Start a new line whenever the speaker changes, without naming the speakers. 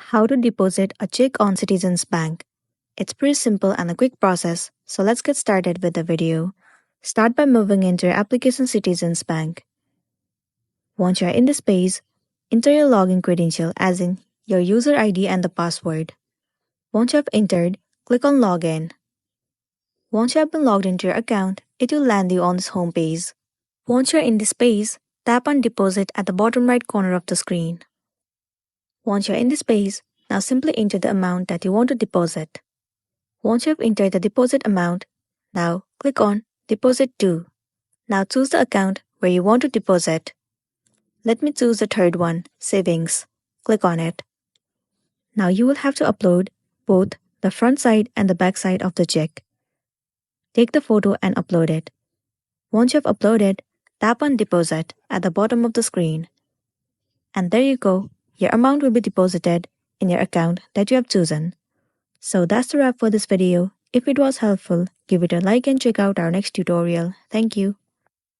How to deposit a check on Citizens Bank. It's pretty simple and a quick process, so let's get started with the video. Start by moving into your application Citizens Bank. Once you are in this page, enter your login credential as in your user ID and the password. Once you have entered, click on Login. Once you have been logged into your account, it will land you on this home page. Once you are in this page, tap on Deposit at the bottom right corner of the screen. Once you are in this page, now simply enter the amount that you want to deposit. Once you have entered the deposit amount, now click on Deposit To. Now choose the account where you want to deposit. Let me choose the third one, Savings. Click on it. Now you will have to upload both the front side and the back side of the check. Take the photo and upload it. Once you have uploaded, tap on Deposit at the bottom of the screen. And there you go, your amount will be deposited in your account that you have chosen. So that's the wrap for this video. If it was helpful, give it a like and check out our next tutorial. Thank you.